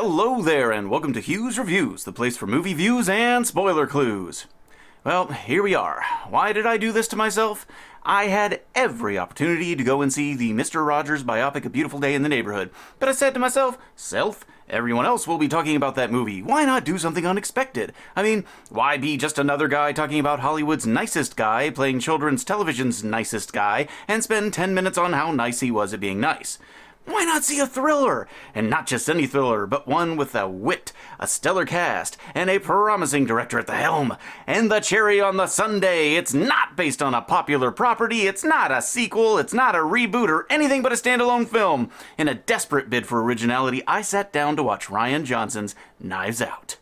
Hello there, and welcome to Hugh's Reviews, the place for movie views and spoiler clues. Well, here we are. Why did I do this to myself? I had every opportunity to go and see the Mr. Rogers biopic A Beautiful Day in the Neighborhood, but I said to myself, everyone else will be talking about that movie. Why not do something unexpected? I mean, why be just another guy talking about Hollywood's nicest guy playing children's television's nicest guy and spend 10 minutes on how nice he was at being nice? Why not see a thriller? And not just any thriller, but one with a wit, a stellar cast, and a promising director at the helm. And the cherry on the sundae, it's not based on a popular property, it's not a sequel, it's not a reboot or anything but a standalone film. In a desperate bid for originality, I sat down to watch Rian Johnson's Knives Out.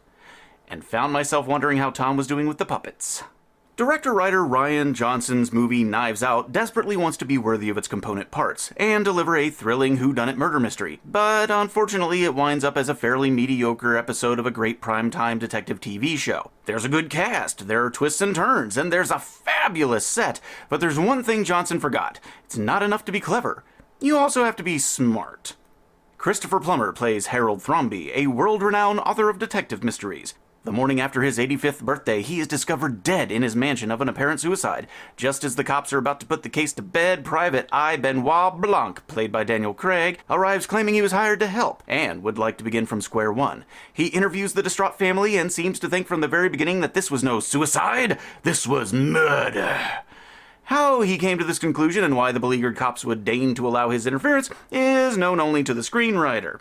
And found myself wondering how Tom was doing with the puppets. Director-writer Rian Johnson's movie Knives Out desperately wants to be worthy of its component parts, and deliver a thrilling whodunit murder mystery, but unfortunately it winds up as a fairly mediocre episode of a great primetime detective TV show. There's a good cast, there are twists and turns, and there's a fabulous set, but there's one thing Johnson forgot. It's not enough to be clever. You also have to be smart. Christopher Plummer plays Harold Thrombey, a world-renowned author of detective mysteries. The morning after his 85th birthday, he is discovered dead in his mansion of an apparent suicide. Just as the cops are about to put the case to bed, Private I. Benoit Blanc, played by Daniel Craig, arrives claiming he was hired to help and would like to begin from square one. He interviews the distraught family and seems to think from the very beginning that this was no suicide, this was murder. How he came to this conclusion and why the beleaguered cops would deign to allow his interference is known only to the screenwriter.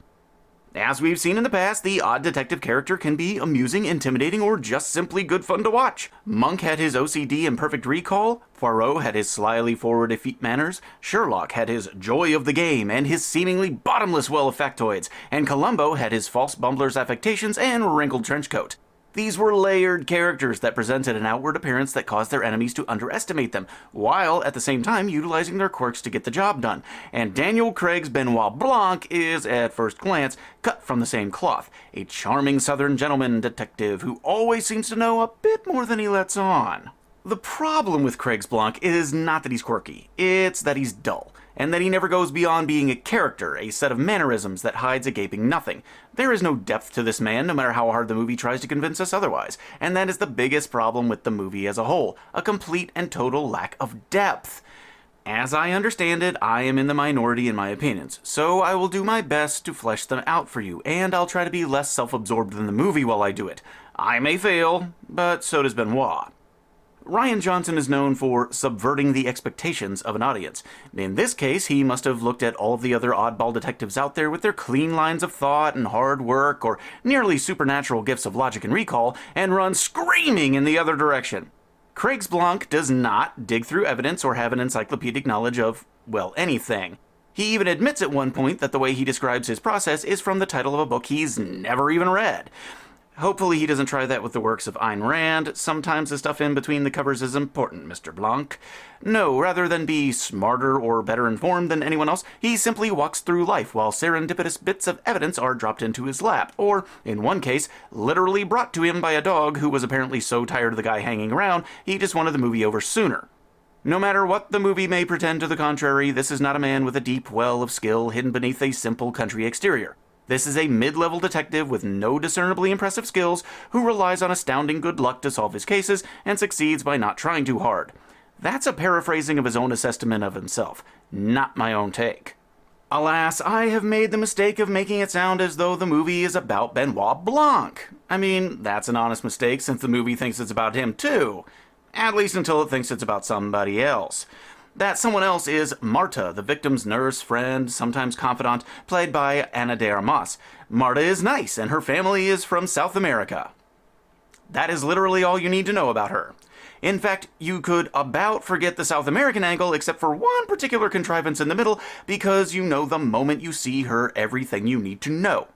As we've seen in the past, the odd detective character can be amusing, intimidating, or just simply good fun to watch. Monk had his OCD and perfect recall, Poirot had his slyly forward effete manners, Sherlock had his joy of the game and his seemingly bottomless well of factoids, and Columbo had his false bumbler's affectations and wrinkled trenchcoat. These were layered characters that presented an outward appearance that caused their enemies to underestimate them, while at the same time utilizing their quirks to get the job done. And Daniel Craig's Benoit Blanc is, at first glance, cut from the same cloth. A charming southern gentleman detective who always seems to know a bit more than he lets on. The problem with Craig's Blanc is not that he's quirky, it's that he's dull. And that he never goes beyond being a character, a set of mannerisms that hides a gaping nothing. There is no depth to this man, no matter how hard the movie tries to convince us otherwise. And that is the biggest problem with the movie as a whole, a complete and total lack of depth. As I understand it, I am in the minority in my opinions, so I will do my best to flesh them out for you, and I'll try to be less self-absorbed than the movie while I do it. I may fail, but so does Benoit. Rian Johnson is known for subverting the expectations of an audience. In this case, he must have looked at all of the other oddball detectives out there with their clean lines of thought and hard work or nearly supernatural gifts of logic and recall and run screaming in the other direction. Craig's Blanc does not dig through evidence or have an encyclopedic knowledge of, well, anything. He even admits at one point that the way he describes his process is from the title of a book he's never even read. Hopefully he doesn't try that with the works of Ayn Rand. Sometimes the stuff in between the covers is important, Mr. Blanc. No, rather than be smarter or better informed than anyone else, he simply walks through life while serendipitous bits of evidence are dropped into his lap, or, in one case, literally brought to him by a dog who was apparently so tired of the guy hanging around, he just wanted the movie over sooner. No matter what the movie may pretend to the contrary, this is not a man with a deep well of skill hidden beneath a simple country exterior. This is a mid-level detective with no discernibly impressive skills who relies on astounding good luck to solve his cases and succeeds by not trying too hard. That's a paraphrasing of his own assessment of himself, not my own take. Alas, I have made the mistake of making it sound as though the movie is about Benoit Blanc. I mean, that's an honest mistake since the movie thinks it's about him too. At least until it thinks it's about somebody else. That someone else is Marta, the victim's nurse, friend, sometimes confidant, played by Ana de Armas. Marta is nice, and her family is from South America. That is literally all you need to know about her. In fact, you could about forget the South American angle except for one particular contrivance in the middle, because you know the moment you see her everything you need to know.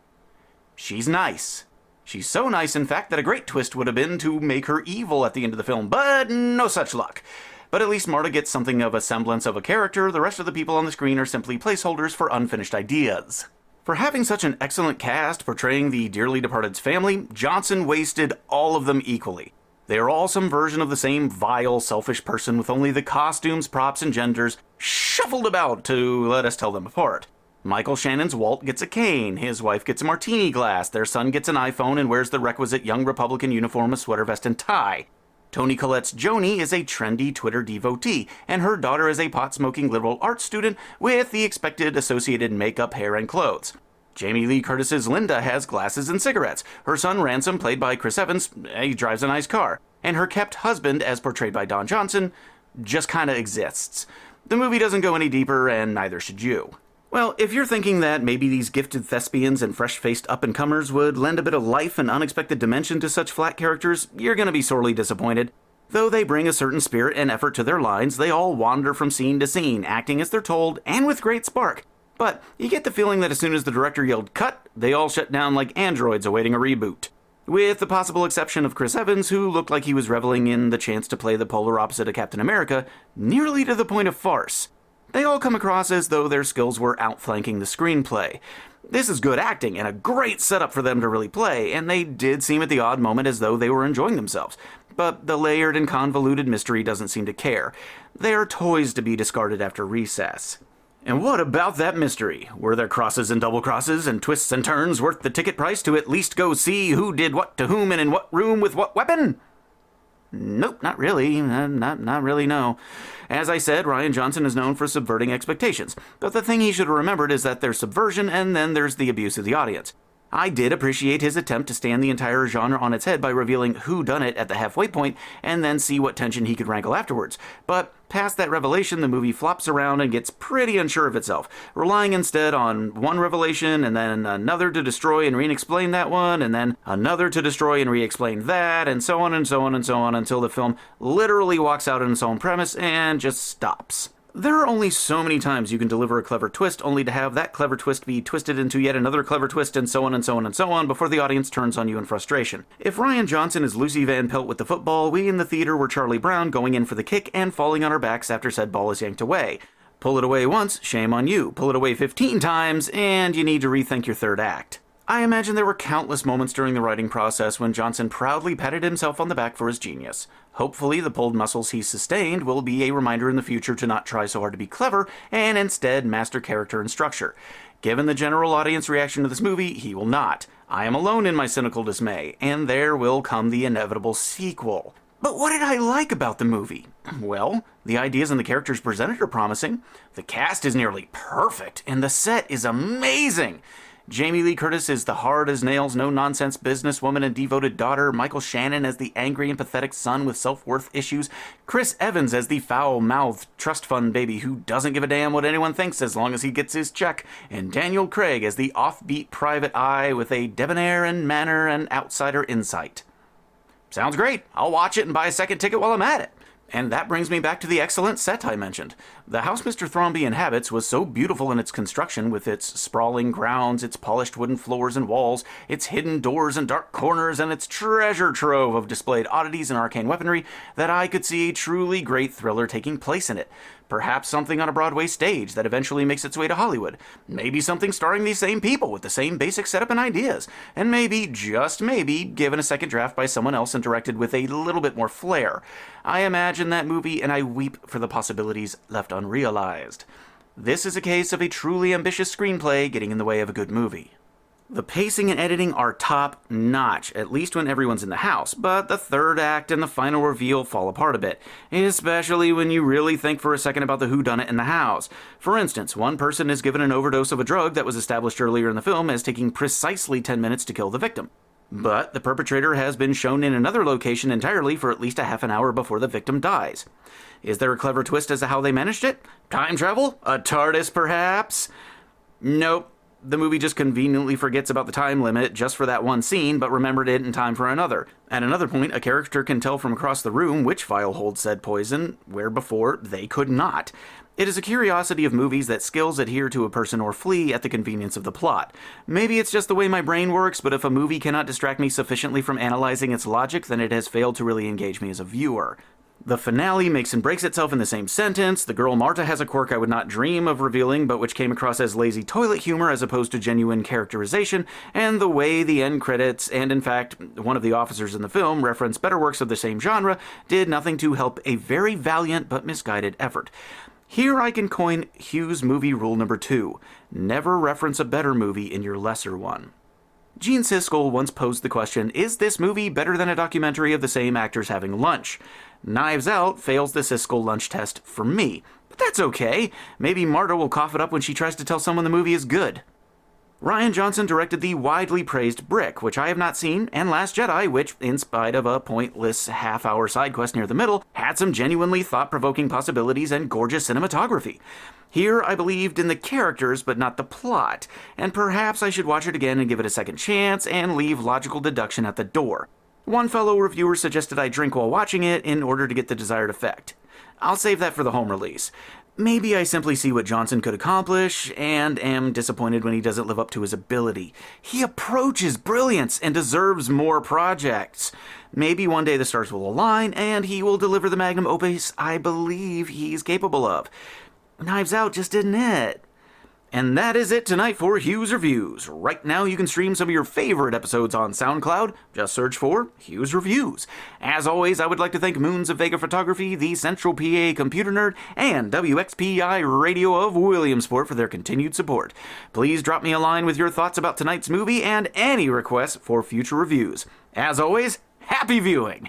She's nice. She's so nice, in fact, that a great twist would have been to make her evil at the end of the film, but no such luck. But at least Marta gets something of a semblance of a character. The rest of the people on the screen are simply placeholders for unfinished ideas. For having such an excellent cast portraying the dearly departed's family, Johnson wasted all of them equally. They are all some version of the same vile, selfish person with only the costumes, props, and genders shuffled about to let us tell them apart. Michael Shannon's Walt gets a cane, his wife gets a martini glass, their son gets an iPhone and wears the requisite young Republican uniform of sweater vest and tie. Toni Collette's Joni is a trendy Twitter devotee, and her daughter is a pot-smoking liberal arts student with the expected associated makeup, hair, and clothes. Jamie Lee Curtis's Linda has glasses and cigarettes. Her son Ransom, played by Chris Evans, he drives a nice car. And her kept husband, as portrayed by Don Johnson, just kinda exists. The movie doesn't go any deeper, and neither should you. Well, if you're thinking that maybe these gifted thespians and fresh-faced up-and-comers would lend a bit of life and unexpected dimension to such flat characters, you're gonna be sorely disappointed. Though they bring a certain spirit and effort to their lines, they all wander from scene to scene, acting as they're told, and with great spark. But you get the feeling that as soon as the director yelled cut, they all shut down like androids awaiting a reboot. With the possible exception of Chris Evans, who looked like he was reveling in the chance to play the polar opposite of Captain America, nearly to the point of farce. They all come across as though their skills were outflanking the screenplay. This is good acting and a great setup for them to really play, and they did seem at the odd moment as though they were enjoying themselves. But the layered and convoluted mystery doesn't seem to care. They are toys to be discarded after recess. And what about that mystery? Were there crosses and double crosses and twists and turns worth the ticket price to at least go see who did what to whom and in what room with what weapon? Nope, not really. Not really, no. As I said, Rian Johnson is known for subverting expectations, but the thing he should have remembered is that there's subversion and then there's the abuse of the audience. I did appreciate his attempt to stand the entire genre on its head by revealing who done it at the halfway point and then see what tension he could wrangle afterwards. But past that revelation, the movie flops around and gets pretty unsure of itself, relying instead on one revelation and then another to destroy and re-explain that one, and then another to destroy and re-explain that, and so on and so on and so on until the film literally walks out on its own premise and just stops. There are only so many times you can deliver a clever twist only to have that clever twist be twisted into yet another clever twist and so on and so on and so on before the audience turns on you in frustration. If Rian Johnson is Lucy Van Pelt with the football, we in the theater were Charlie Brown going in for the kick and falling on our backs after said ball is yanked away. Pull it away once, shame on you. Pull it away 15 times, and you need to rethink your third act. I imagine there were countless moments during the writing process when Johnson proudly patted himself on the back for his genius. Hopefully, the pulled muscles he sustained will be a reminder in the future to not try so hard to be clever and instead master character and structure. Given the general audience reaction to this movie, he will not. I am alone in my cynical dismay, and there will come the inevitable sequel. But what did I like about the movie? Well, the ideas and the characters presented are promising. The cast is nearly perfect, and the set is amazing. Jamie Lee Curtis is the hard-as-nails, no-nonsense businesswoman and devoted daughter. Michael Shannon as the angry and pathetic son with self-worth issues. Chris Evans as the foul-mouthed trust fund baby who doesn't give a damn what anyone thinks as long as he gets his check. And Daniel Craig as the offbeat private eye with a debonair and manner and outsider insight. Sounds great. I'll watch it and buy a second ticket while I'm at it. And that brings me back to the excellent set I mentioned. The house Mr. Thrombey inhabits was so beautiful in its construction, with its sprawling grounds, its polished wooden floors and walls, its hidden doors and dark corners, and its treasure trove of displayed oddities and arcane weaponry, that I could see a truly great thriller taking place in it. Perhaps something on a Broadway stage that eventually makes its way to Hollywood. Maybe something starring these same people with the same basic setup and ideas. And maybe, just maybe, given a second draft by someone else and directed with a little bit more flair. I imagine that movie and I weep for the possibilities left unrealized. This is a case of a truly ambitious screenplay getting in the way of a good movie. The pacing and editing are top-notch, at least when everyone's in the house, but the third act and the final reveal fall apart a bit, especially when you really think for a second about the whodunit in the house. For instance, one person is given an overdose of a drug that was established earlier in the film as taking precisely 10 minutes to kill the victim. But the perpetrator has been shown in another location entirely for at least a half an hour before the victim dies. Is there a clever twist as to how they managed it? Time travel? A TARDIS, perhaps? Nope. The movie just conveniently forgets about the time limit just for that one scene, but remembered it in time for another. At another point, a character can tell from across the room which vial holds said poison, where before they could not. It is a curiosity of movies that skills adhere to a person or flee at the convenience of the plot. Maybe it's just the way my brain works, but if a movie cannot distract me sufficiently from analyzing its logic, then it has failed to really engage me as a viewer. The finale makes and breaks itself in the same sentence. The girl Marta has a quirk I would not dream of revealing, but which came across as lazy toilet humor as opposed to genuine characterization, and the way the end credits, and in fact, one of the officers in the film, reference better works of the same genre, did nothing to help a very valiant but misguided effort. Here I can coin Hugh's movie rule number 2. Never reference a better movie in your lesser one. Gene Siskel once posed the question, is this movie better than a documentary of the same actors having lunch? Knives Out fails the Siskel lunch test for me. But that's okay. Maybe Marta will cough it up when she tries to tell someone the movie is good. Rian Johnson directed the widely praised Brick, which I have not seen, and Last Jedi, which, in spite of a pointless half-hour side quest near the middle, had some genuinely thought-provoking possibilities and gorgeous cinematography. Here, I believed in the characters, but not the plot, and perhaps I should watch it again and give it a second chance and leave logical deduction at the door. One fellow reviewer suggested I drink while watching it in order to get the desired effect. I'll save that for the home release. Maybe I simply see what Johnson could accomplish and am disappointed when he doesn't live up to his ability. He approaches brilliance and deserves more projects. Maybe one day the stars will align and he will deliver the magnum opus I believe he's capable of. Knives Out just didn't it. And that is it tonight for Hugh's Reviews. Right now you can stream some of your favorite episodes on SoundCloud. Just search for Hugh's Reviews. As always, I would like to thank Moons of Vega Photography, the Central PA Computer Nerd, and WXPI Radio of Williamsport for their continued support. Please drop me a line with your thoughts about tonight's movie and any requests for future reviews. As always, happy viewing!